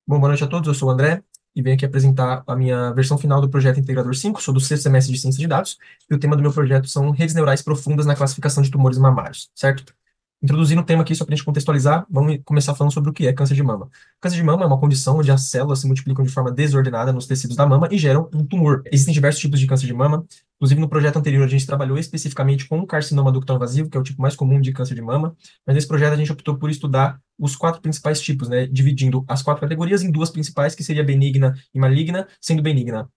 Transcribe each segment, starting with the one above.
Bom, boa noite a todos, eu sou o André e venho aqui apresentar a minha versão final do projeto Integrador 5. Sou do sexto semestre de Ciência de Dados, e o tema do meu projeto são redes neurais profundas na classificação de tumores mamários, certo? Introduzindo o tema aqui, só para a gente contextualizar, vamos começar falando sobre o que é câncer de mama. Câncer de mama é uma condição onde as células se multiplicam de forma desordenada nos tecidos da mama e geram um tumor. Existem diversos tipos de câncer de mama, inclusive no projeto anterior a gente trabalhou especificamente com o carcinoma ductal invasivo, que é o tipo mais comum de câncer de mama, mas nesse projeto a gente optou por estudar os quatro principais tipos, né, dividindo as quatro categorias em duas principais, que seria benigna e maligna, sendo benigna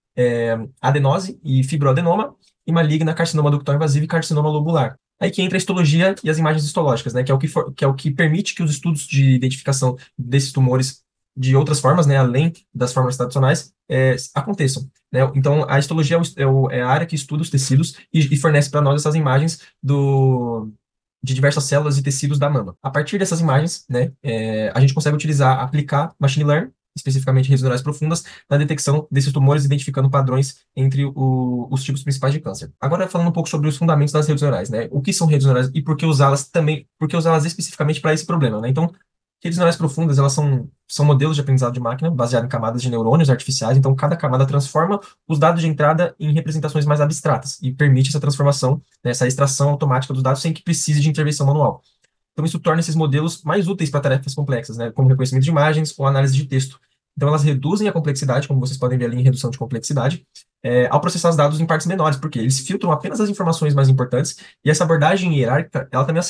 adenose e fibroadenoma, e maligna carcinoma ductal invasivo e carcinoma lobular. Aí que entra a histologia e as imagens histológicas, né, que é o que permite que os estudos de identificação desses tumores de outras formas, né, além das formas tradicionais, aconteçam. Né? Então, a histologia é a área que estuda os tecidos e fornece para nós essas imagens de diversas células e tecidos da mama. A partir dessas imagens, né, a gente consegue aplicar machine learning, especificamente redes neurais profundas, na detecção desses tumores, identificando padrões entre os tipos principais de câncer. Agora, falando um pouco sobre os fundamentos das redes neurais, né, o que são redes neurais e por que usá-las também, por que usá-las especificamente para esse problema, né? Então, redes neurais profundas, elas são modelos de aprendizado de máquina baseados em camadas de neurônios artificiais, então cada camada transforma os dados de entrada em representações mais abstratas e permite essa transformação, né, essa extração automática dos dados sem que precise de intervenção manual. Então isso torna esses modelos mais úteis para tarefas complexas, né, como reconhecimento de imagens ou análise de texto. Então elas reduzem a complexidade, como vocês podem ver ali em redução de complexidade, ao processar os dados em partes menores, porque eles filtram apenas as informações mais importantes, e essa abordagem hierárquica, ela também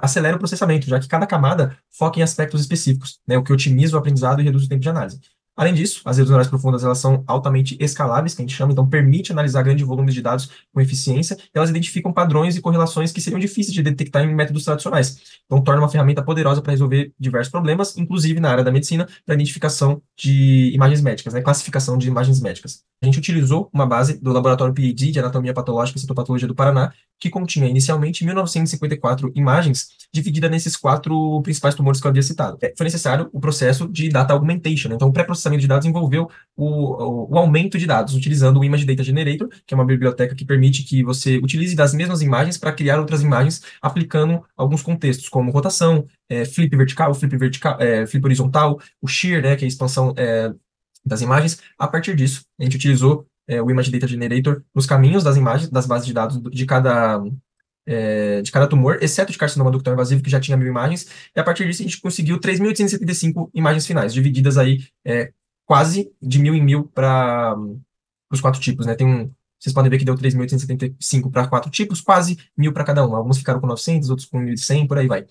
acelera o processamento, já que cada camada foca em aspectos específicos, né, o que otimiza o aprendizado e reduz o tempo de análise. Além disso, as redes neurais profundas elas são altamente escaláveis, que a gente chama, então permite analisar grandes volumes de dados com eficiência, e elas identificam padrões e correlações que seriam difíceis de detectar em métodos tradicionais. Então torna uma ferramenta poderosa para resolver diversos problemas, inclusive na área da medicina, para identificação de imagens médicas, né, classificação de imagens médicas. A gente utilizou uma base do Laboratório PID de Anatomia Patológica e Citopatologia do Paraná, que continha inicialmente 1954 imagens, dividida nesses quatro principais tumores que eu havia citado. Foi necessário o processo de data augmentation, né? Então o pré-processamento de dados envolveu o aumento de dados, utilizando o Image Data Generator, que é uma biblioteca que permite que você utilize das mesmas imagens para criar outras imagens, aplicando alguns contextos, como rotação, flip horizontal, o shear, né, que é a expansão das imagens. A partir disso, a gente utilizou o Image Data Generator nos caminhos das imagens, das bases de dados de cada tumor, exceto de carcinoma ductal invasivo, que já tinha 1.000 imagens, e a partir disso a gente conseguiu 3.875 imagens finais, divididas aí quase de 1.000 em 1.000 para os quatro tipos, né? Vocês podem ver que deu 3.875 para quatro tipos, quase 1.000 para cada um. Alguns ficaram com 900, outros com 1.100, por aí vai.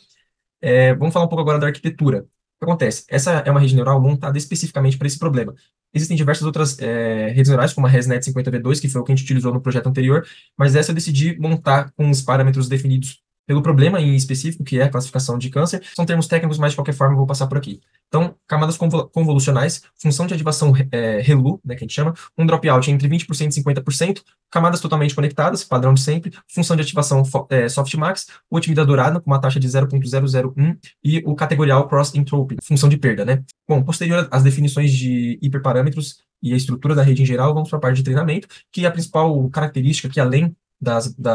Vamos falar um pouco agora da arquitetura. O que acontece? Essa é uma rede neural montada especificamente para esse problema. Existem diversas outras redes neurais, como a ResNet 50V2, que foi o que a gente utilizou no projeto anterior, mas essa eu decidi montar com os parâmetros definidos pelo problema em específico, que é a classificação de câncer. São termos técnicos, mas de qualquer forma eu vou passar por aqui. Então, camadas convolucionais, função de ativação ReLU, né, que a gente chama, um dropout entre 20% e 50%, camadas totalmente conectadas, padrão de sempre, função de ativação softmax, o otimizador dourado com uma taxa de 0,001 e o categorial cross entropy, função de perda, né? Bom, posterior às definições de hiperparâmetros e a estrutura da rede em geral, vamos para a parte de treinamento, que a principal característica, que além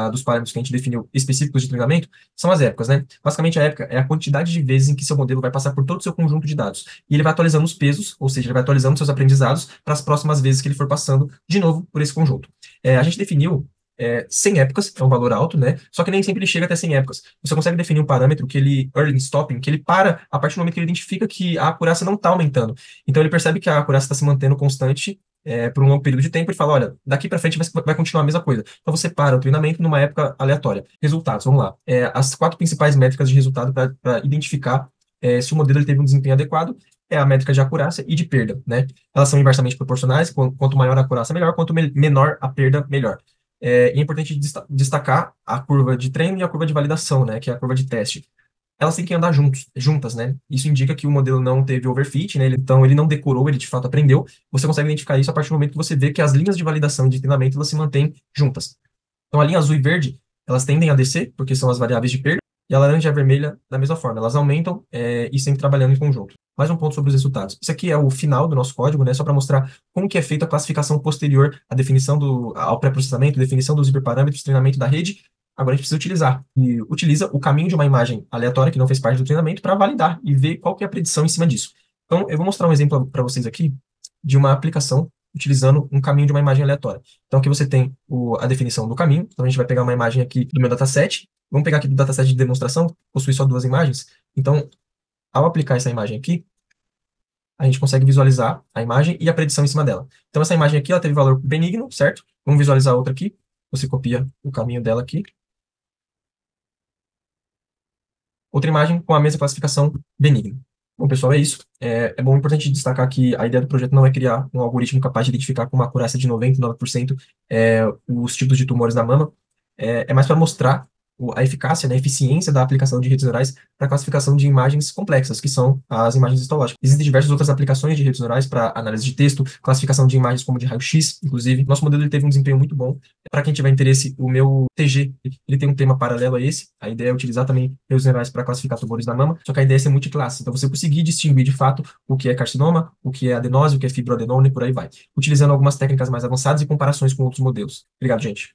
dos parâmetros que a gente definiu específicos de treinamento, são as épocas, né? Basicamente, a época é a quantidade de vezes em que seu modelo vai passar por todo o seu conjunto de dados. E ele vai atualizando os pesos, ou seja, ele vai atualizando seus aprendizados para as próximas vezes que ele for passando de novo por esse conjunto. A gente definiu 100 épocas, é um valor alto, né? Só que nem sempre ele chega até 100 épocas. Você consegue definir um parâmetro que ele, early stopping, que ele para a partir do momento que ele identifica que a acurácia não está aumentando. Então ele percebe que a acurácia está se mantendo constante por um longo período de tempo e fala, olha, daqui para frente vai continuar a mesma coisa. Então você para o treinamento numa época aleatória. Resultados, vamos lá. As quatro principais métricas de resultado para identificar se o modelo ele teve um desempenho adequado é a métrica de acurácia e de perda, né? Elas são inversamente proporcionais, quanto maior a acurácia, melhor, quanto menor a perda, melhor. E é importante destacar a curva de treino e a curva de validação, né, que é a curva de teste. Elas têm que andar juntas, né? Isso indica que o modelo não teve overfit, né? Então ele não decorou, ele de fato aprendeu. Você consegue identificar isso a partir do momento que você vê que as linhas de validação e de treinamento elas se mantêm juntas. Então a linha azul e verde, elas tendem a descer, porque são as variáveis de perda, e a laranja e a vermelha, da mesma forma, elas aumentam e sempre trabalhando em conjunto. Mais um ponto sobre os resultados. Isso aqui é o final do nosso código, né? Só para mostrar como que é feita a classificação posterior à definição ao pré-processamento, definição dos hiperparâmetros, treinamento da rede. Agora a gente precisa utilizar. E utiliza o caminho de uma imagem aleatória que não fez parte do treinamento para validar e ver qual que é a predição em cima disso. Então, eu vou mostrar um exemplo para vocês aqui de uma aplicação utilizando um caminho de uma imagem aleatória. Então, aqui você tem a definição do caminho. Então, a gente vai pegar uma imagem aqui do meu dataset. Vamos pegar aqui do dataset de demonstração, possui só duas imagens. Então, ao aplicar essa imagem aqui, a gente consegue visualizar a imagem e a predição em cima dela. Então, essa imagem aqui, ela teve valor benigno, certo? Vamos visualizar outra aqui. Você copia o caminho dela aqui. Outra imagem com a mesma classificação benigna. Bom, pessoal, é isso. É bom, importante destacar que a ideia do projeto não é criar um algoritmo capaz de identificar com uma acurácia de 99% os tipos de tumores na mama. É mais para mostrar a eficácia, né, a eficiência da aplicação de redes neurais para classificação de imagens complexas, que são as imagens histológicas. Existem diversas outras aplicações de redes neurais para análise de texto, classificação de imagens como de raio-x, inclusive. Nosso modelo ele teve um desempenho muito bom. Para quem tiver interesse, o meu TG, ele tem um tema paralelo a esse. A ideia é utilizar também redes neurais para classificar tumores da mama, só que a ideia é ser multiclasse. Então, você conseguir distinguir de fato o que é carcinoma, o que é adenose, o que é fibroadenoma e por aí vai, utilizando algumas técnicas mais avançadas e comparações com outros modelos. Obrigado, gente.